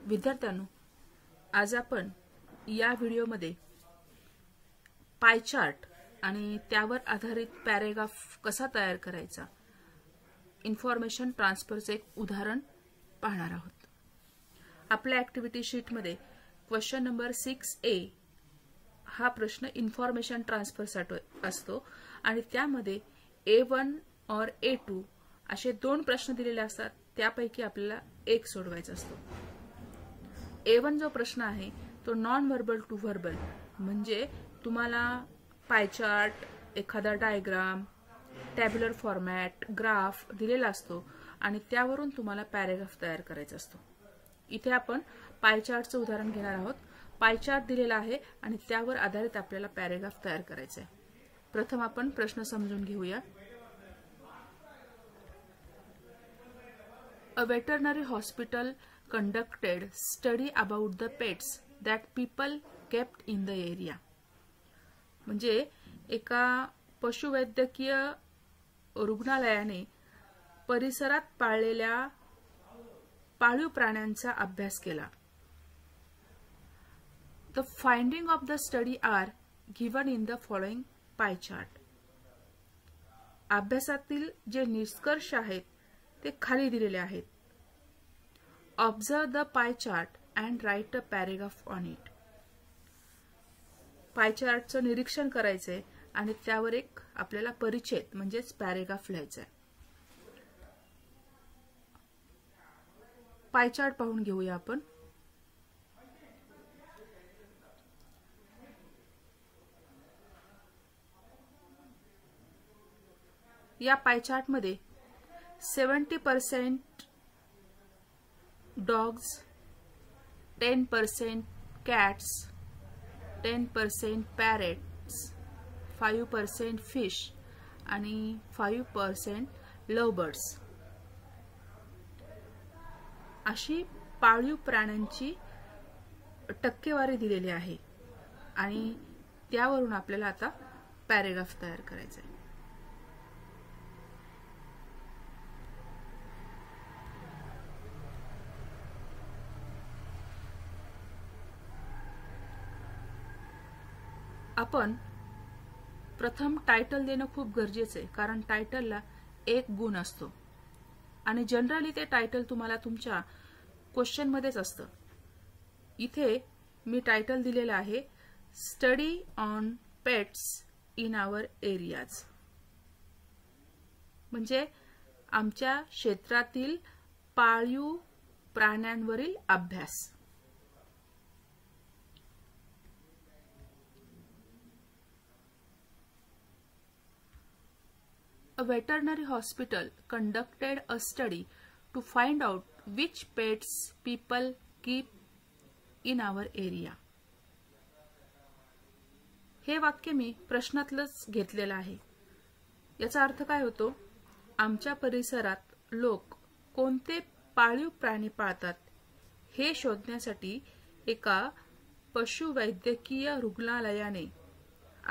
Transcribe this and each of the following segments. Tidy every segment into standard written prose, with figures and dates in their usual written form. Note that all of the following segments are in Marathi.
विद्यार्थ्यांनो, आज आपण या व्हिडिओमध्ये पाय चार्ट आणि त्यावर आधारित पॅराग्राफ कसा तयार करायचा, इन्फॉर्मेशन ट्रान्सफरचे एक उदाहरण पाहणार आहोत। आपल्या ऍक्टिव्हिटी शीट मध्ये क्वेश्चन नंबर 6A हा प्रश्न इन्फॉर्मेशन ट्रान्सफर साठी असतो आणि त्यामध्ये A1 और A2 असे दोन प्रश्न दिलेले असतात। त्यापैकी आपल्याला एक सोडवायचा असतो। A1 जो प्रश्न आहे तो नॉन व्हर्बल टू व्हर्बल, म्हणजे तुम्हाला पाय चार्ट, एखादा डायग्राम, टॅब्युलर फॉर्मॅट, ग्राफ दिलेला असतो आणि त्यावरून तुम्हाला पॅराग्राफ तयार करायचा असतो। इथे आपण पाय चार्टचे उदाहरण घेणार आहोत। पाय चार्ट दिलेला आहे आणि त्यावर आधारित आपल्याला पॅराग्राफ तयार करायचा आहे। प्रथम आपण प्रश्न समजून घेऊया। A veterinary hospital conducted study about the pets that people kept in the area. म्हणजे एका पशुवैद्यकीय रुग्णालयाने परिसरात पाळलेल्या पाळीव प्राण्यांचा अभ्यास केला। The finding of the study are given in the following pie chart. अभ्यासातील जे निष्कर्ष आहेत ते खाली दिलेले आहेत। Observe the pie chart and write a paragraph on it. पाय चार्टचं निरीक्षण करायचंय आणि त्यावर एक आपल्याला परिच्छेद म्हणजेच पॅराग्राफ लिहायचा आहे। पाय चार्ट पाहून घेऊया आपण। या पाय चार्ट मध्ये 70% डॉग्स, 10% cats, 10% parrots, 5% fish आणि 5% lovebirds अशी पाळीव प्राण्यांची टक्केवारी दिलेली आहे आणि त्यावरून आपल्याला आता पॅराग्राफ तयार करायचा आहे। आपण प्रथम टायटल देणं खूप गरजेचं आहे, कारण टायटलला एक गुण असतो आणि जनरली ते टायटल तुम्हाला तुमच्या क्वेश्चन मध्येच असतं। इथे मी टायटल दिलेलं आहे study on pets in our areas, म्हणजे आमच्या क्षेत्रातील पाळीव प्राण्यांवरील अभ्यास। A veterinary hospital conducted a study to find out which pets people keep in our area. हे वाक्य मी प्रश्नातलंच घेतलेलं आहे। याचा अर्थ काय होतो? आमच्या परिसरात लोक कोणते पाळीव प्राणी पाळतात हे शोधण्यासाठी एका पशुवैद्यकीय रुग्णालयाने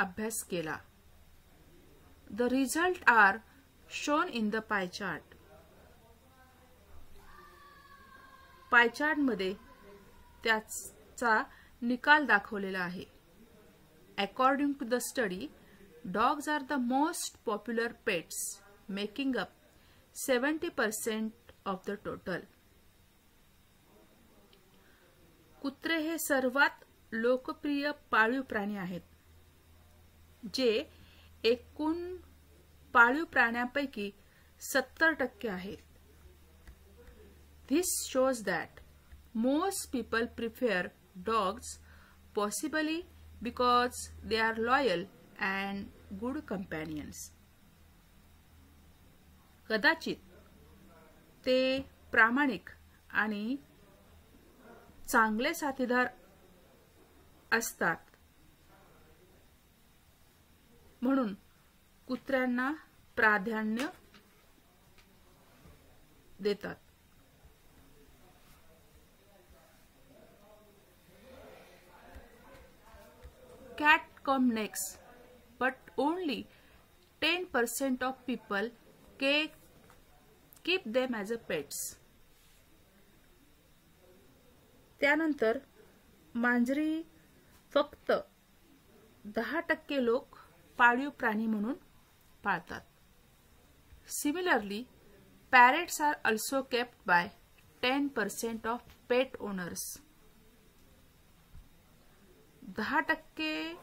अभ्यास केला। The result are shown in the pie chart. Pie chart मध्ये त्याचा निकाल दाखवलेला आहे। According to the study, dogs are the most popular pets, making up 70% of the total. कुत्रे हे सर्वात लोकप्रिय पाळीव प्राणी आहेत, जे एकूण पाळीव प्राण्यांपैकी 70% आहेत। This shows that most people prefer dogs, possibly because they are loyal and good companions. कदाचित ते प्रामाणिक आणि चांगले साथीदार असतात, म्हणून कुत्र्यांना प्राधान्य देतात। Cat come next, but only 10% of people keep them as a pets. त्यानंतर मांजरी फक्त 10% लोक पाळीव प्राणी म्हणून पाळतात. Similarly, parrots are also kept by 10% of pet owners. 10%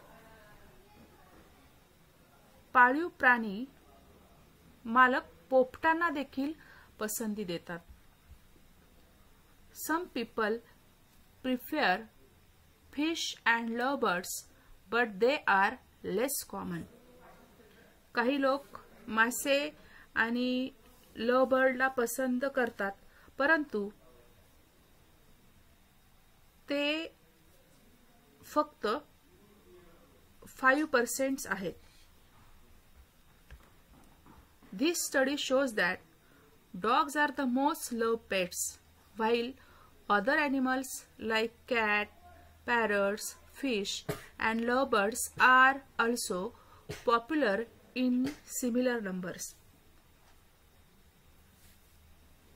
पाळीव प्राणी मालक पोपटांना देखील पसंती देतात. Some people prefer fish and lovebirds, but they are less common. काही लोक मासे आणि लवबर्डला पसंत करतात, परंतु ते फक्त 5% आहेत. This study shows that dogs are the most loved pets, while other animals like cat, parrots, fish, and lovebirds are also popular in similar numbers.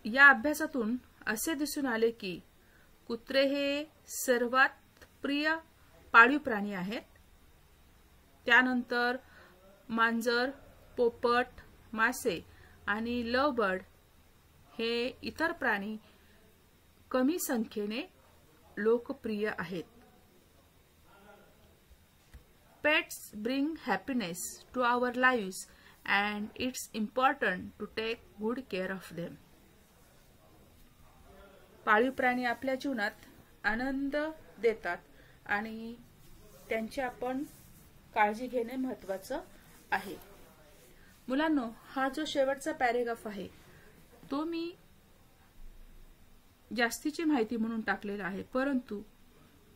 या अभ्यासातून असे दिसून आले की कुत्रे हे सर्वात प्रिय पाळीव प्राणी आहेत. त्यानंतर मांजर, पोपट, मासे आणि लवबर्ड हे इतर प्राणी कमी संख्येने लोकप्रिय आहेत. Pets bring happiness to our lives and it's important to take good care of them. पाळीव प्राणी आपल्या जीवनात आनंद देतात आणि त्यांची आपण काळजी घेणे महत्त्वाचं आहे. मुलांनो, हा जो शेवटचा पॅरेग्राफ आहे तो मी जास्तीची माहिती म्हणून टाकलेला आहे, परंतु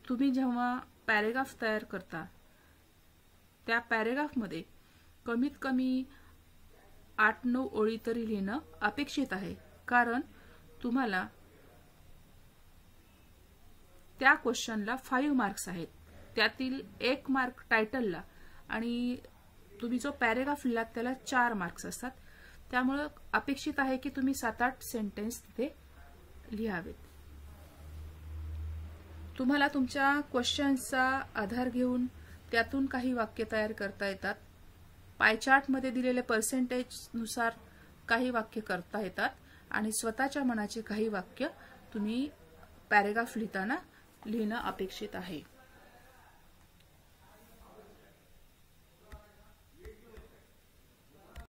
तुम्ही जेव्हा पॅरेग्राफ तयार करता त्या पॅरेग्राफमध्ये कमीत कमी 8-9 ओळी तरी लिहिणं अपेक्षित आहे, कारण तुम्हाला त्या क्वेश्चनला 5 मार्क्स आहेत. त्यातील 1 मार्क टायटलला आणि तुम्ही जो पॅरेग्राफ लिहिलात त्याला 4 मार्क्स असतात. त्यामुळे अपेक्षित आहे की तुम्ही 7-8 सेंटेन्स तिथे लिहावेत. तुम्हाला तुमच्या क्वेश्चन्सचा आधार घेऊन त्यातून काही वाक्य तयार करता येतात. पाय चार्ट मध्ये दिलेले पर्सेंटेज नुसार काही वाक्य करता येतात आणि स्वतःच्या मनाचे काही वाक्य तुम्ही पॅरेग्राफ लिहिताना लिहिणं अपेक्षित आहे.